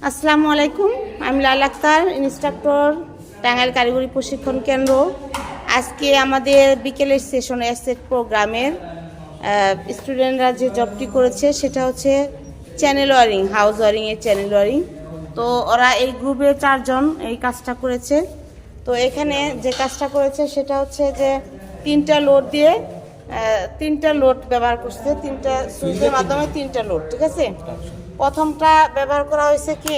আসসালামু আলাইকুম, আমি লাল আক্তার, ইনস্ট্রাক্টর, টাঙ্গাইল কারিগরি প্রশিক্ষণ কেন্দ্র। আজকে আমাদের বিকেলের সেশন এসেট প্রোগ্রামের স্টুডেন্টরা যে জবটি করেছে সেটা হচ্ছে চ্যানেল ওয়ারিং, হাউস ওয়ারিংয়ের চ্যানেল ওয়ারিং। তো ওরা এই গ্রুপে 4 জন এই কাজটা করেছে। তো এখানে যে কাজটা করেছে সেটা হচ্ছে যে 3টা লোড দিয়ে 3টা লোড ব্যবহার করছে, 3টা সুইচের মাধ্যমে 3টা লোড। ঠিক আছে, প্রথমটা ব্যবহার করা হয়েছে কি,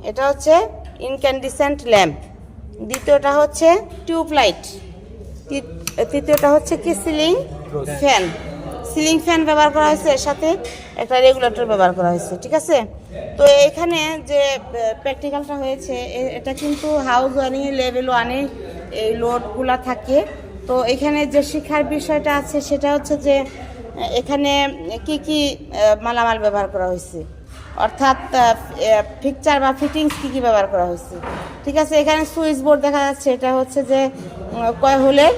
এটা হচ্ছে ইনক্যান্ডিসেন্ট ল্যাম্প, দ্বিতীয়টা হচ্ছে টিউব লাইট, তৃতীয়টা হচ্ছে কি সিলিং ফ্যান। সিলিং ফ্যান ব্যবহার করা হয়েছে, এর সাথে একটা রেগুলেটর ব্যবহার করা হয়েছে। ঠিক আছে, তো এখানে যে প্র্যাকটিক্যালটা হয়েছে এটা কিন্তু হাউস ওয়ারিংয়ের লেভেল 1-এ এই লোডগুলা থাকে। তো এখানে যে শিক্ষার বিষয়টা আছে সেটা হচ্ছে যে এখানে কি কি মালামাল ব্যবহার করা হয়েছে, অর্থাৎ ফিকচার বা ফিটিংস কি ব্যবহার করা হয়েছে। ঠিক আছে, এখানে সুইচ বোর্ড দেখা যাচ্ছে, এটা হচ্ছে যে কয় হোলের,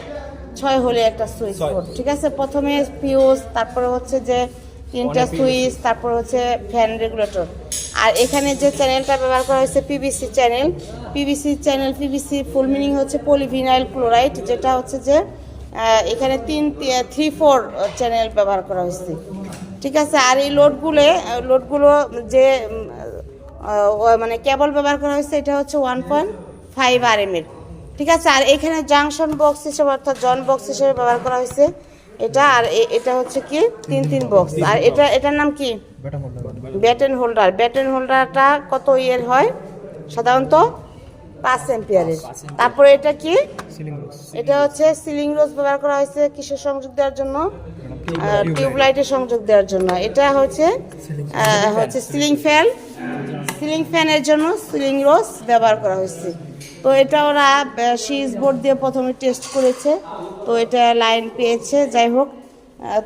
6 হোলের একটা সুইচ বোর্ড। ঠিক আছে, প্রথমে ফিউজ, তারপরে হচ্ছে যে 3টা সুইচ, তারপর হচ্ছে ফ্যান রেগুলেটর। আর এখানে যে চ্যানেলটা ব্যবহার করা হয়েছে PVC channel. PVC full meaning হচ্ছে পলিভিনাইল ক্লোরাইড, যেটা হচ্ছে যে এখানে 3-4 চ্যানেল ব্যবহার করা হয়েছে। ঠিক আছে, আর এই লোডগুলো যে মানে কেবল ব্যবহার করা হয়েছে এটা হচ্ছে 1.5 RM এর। ঠিক আছে, আর এখানে জাংশন বক্স হিসেবে অর্থাৎ জন বক্স হিসেবে ব্যবহার করা হয়েছে এটা। আর এটা হচ্ছে কি 3 বক্স। আর এটার নাম কি, ব্যাটেন হোল্ডার। ব্যাটেন হোল্ডারটা কত ইয়ের হয়, সাধারণত 5 এম্পিয়ারের। তারপরে এটা কি, এটা হচ্ছে সিলিং রোজ ব্যবহার করা হয়েছে কিসের সংযোগ দেওয়ার জন্য, টিউব লাইটের সংযোগ দেওয়ার জন্য। এটা হচ্ছে সিলিং ফ্যানের জন্য সিলিং রোজ ব্যবহার করা হয়েছে। তো এটা ওরা সুইচ বোর্ড দিয়ে প্রথমে টেস্ট করেছে, তো এটা লাইন পেয়েছে। যাই হোক,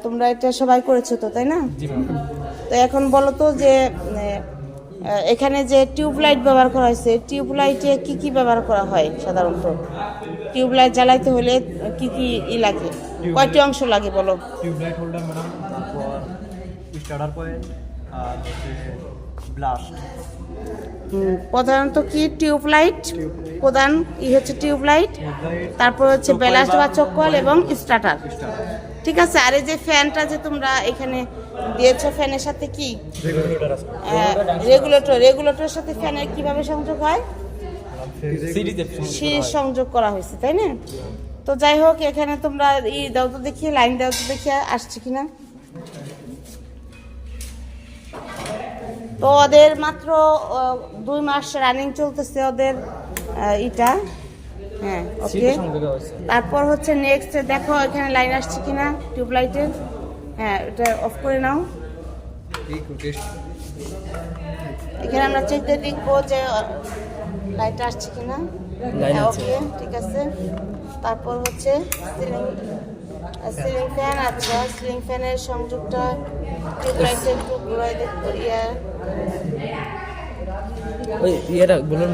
তোমরা এটা সবাই করেছো তো, তাই না? তো এখন বলো তো যে এখানে যে টিউব লাইট ব্যবহার করা হয়েছে, টিউব লাইটে কি ব্যবহার করা হয় সাধারণত? টিউব লাইট জ্বালাইতে হলে কি লাগে, কয়টি অংশ লাগে বলো? টিউব লাইট হোল্ডার ম্যাডাম, তারপর স্টার্টার পয়েন্ট আর ব্লাস্ট। প্রধানত কি টিউব লাইট, প্রধান হচ্ছে টিউব লাইট, তারপর হচ্ছে ব্যালাস্ট বা চক্কল এবং স্টার্টার। ঠিক আছে, আর এই যে ফ্যানটা যে তোমরা এখানে দিয়েছো, ফ্যানের সাথে কি রেগুলেটরের সাথে ফ্যানের কিভাবে সংযোগ হয়, সিরিজ সংযোগ করা হয়েছে, তাই না? তো যাই হোক, এখানে তোমরা দাও তো দেখি, লাইন দাও তো দেখি আসছে কিনা। তো ওদের মাত্র 2 মাস রানিং চলতেছে ওদের এটা। হ্যাঁ, ওকে। তারপর হচ্ছে নেক্সট দেখো এখানে লাইন আসছে কিনা টিউব লাইটের। হ্যাঁ, এটা অফ করে নাও। এখানে আমরা চেক দিয়ে দেখবো যে লাইট আসছে কিনা। ওকে, ঠিক আছে। তারপর হচ্ছে সিলিং ফ্যান। আচ্ছা, সিলিং ফ্যানের সংযোগটা টিউব লাইটে একটু ঘুরাই দেখবো। ইয়েটা বলুন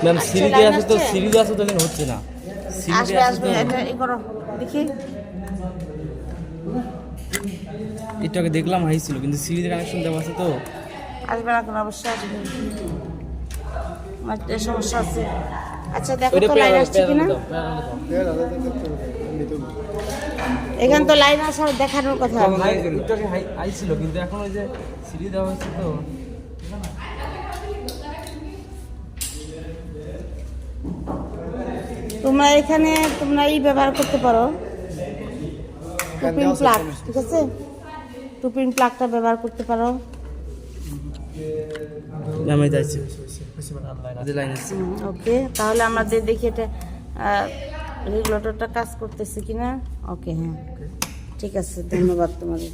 ম্যাম, সিরিজে আছে তো, সিরিজে আছে তো হচ্ছে না। আসবে এটা ই করো দেখি। একটু আগে দেখলাম হাইছিল, কিন্তু সিরিজে কানেকশন দেওয়া আছে তো আসবে না, কোনো অবশ্যই আসবে, আমার সমস্যা আছে। আচ্ছা, দেখো তো লাইন আসছে কিনা। এখানে তো লাইন আসার দেখানোর কথা। একটু আগে হাইছিল, কিন্তু এখন ওই যে সিরিজ দেওয়া হয়েছে তো। তোমরা এখানে ব্যবহার করতে পারো টুপিন প্লাগ। ঠিক আছে, টুপিন প্লাগটা ব্যবহার করতে পারো। ওকে, তাহলে আমাদের দেখি এটা রেগুলেটরটা কাজ করতেছে কিনা। ওকে, হ্যাঁ, ঠিক আছে, ধন্যবাদ তোমাদের।